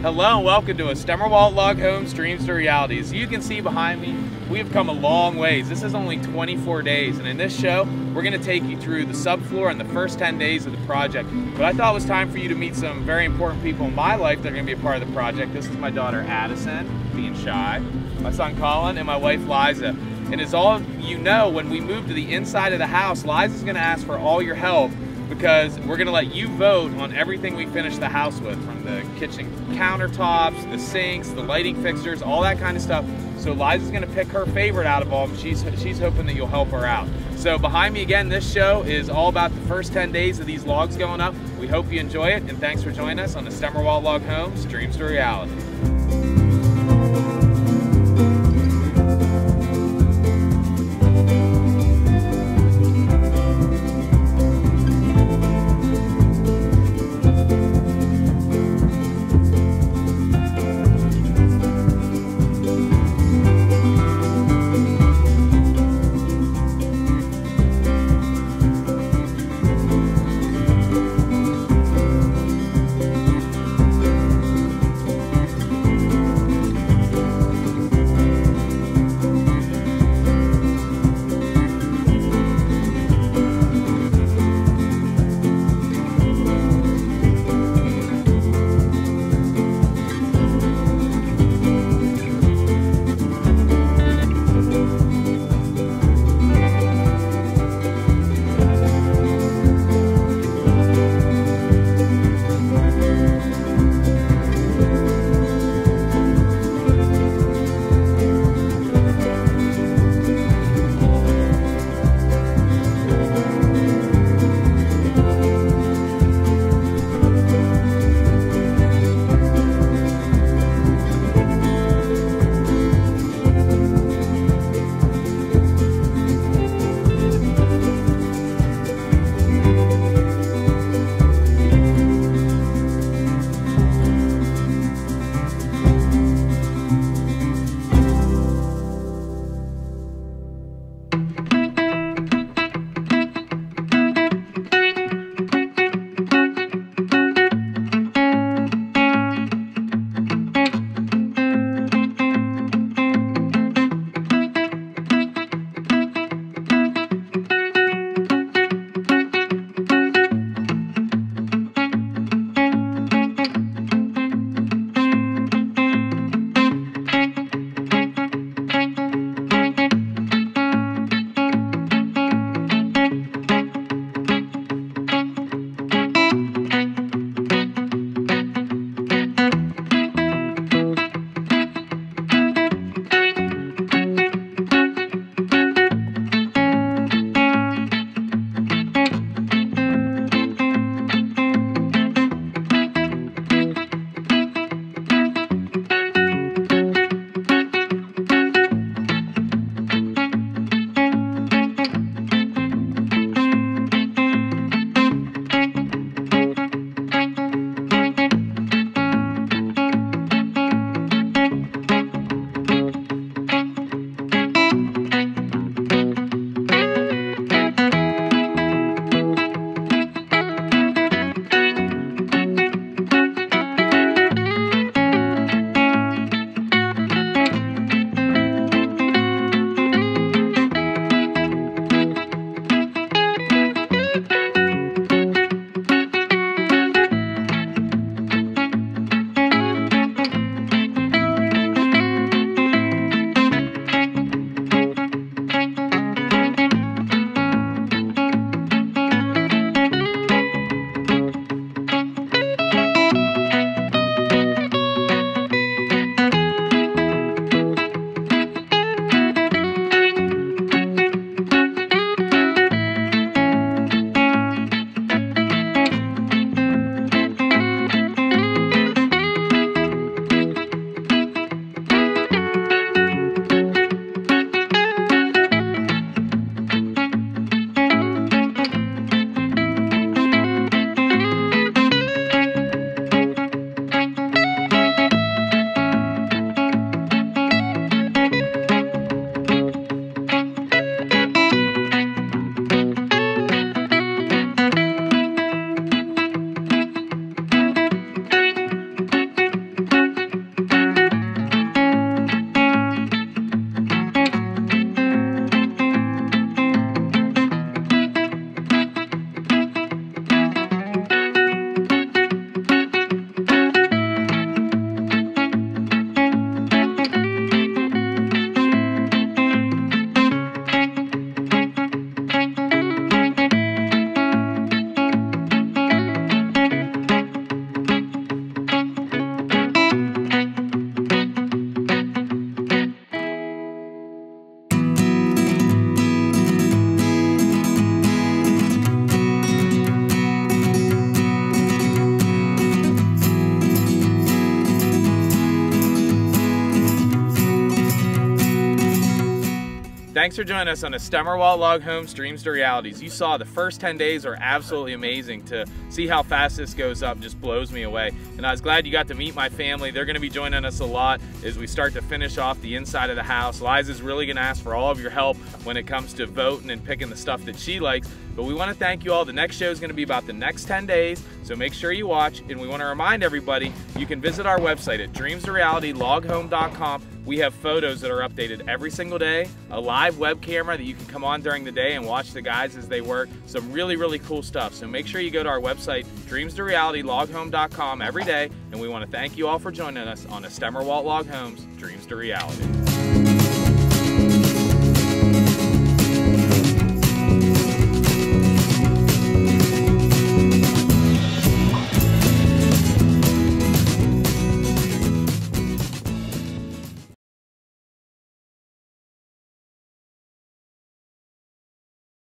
Hello and welcome to a Stemmerwalt Log Homes Dreams to Reality. As you can see behind me, we have come a long ways. This is only 24 days, and in this show, we're going to take you through the subfloor and the first 10 days of the project. But I thought it was time for you to meet some very important people in my life that are going to be a part of the project. This is my daughter Addison, being shy, my son Colin, and my wife Liza. And as all of you know, when we move to the inside of the house, Liza's going to ask for all your help, because we're going to let you vote on everything we finish the house with, from the kitchen countertops, the sinks, the lighting fixtures, all that kind of stuff. So Liza's going to pick her favorite out of all, and she's hoping that you'll help her out. So behind me again, this show is all about the first 10 days of these logs going up. We hope you enjoy it, and thanks for joining us on the Stemmerwalt Log Homes Dreams to Reality. Thanks for joining us on a Stemmerwalt Log Homes Dreams to Realities. You saw the first 10 days are absolutely amazing. To see how fast this goes up just blows me away. And I was glad you got to meet my family. They're gonna be joining us a lot as we start to finish off the inside of the house. Liza's really gonna ask for all of your help when it comes to voting and picking the stuff that she likes. But we wanna thank you all. The next show is gonna be about the next 10 days, so make sure you watch. And we wanna remind everybody, you can visit our website at dreamstorealityloghome.com. We have photos that are updated every single day, a live web camera that you can come on during the day and watch the guys as they work. Some really, really cool stuff. So make sure you go to our website, dreamstorealityloghome.com every day. And we want to thank you all for joining us on a Stemmerwalt Log Homes Dreams to Reality.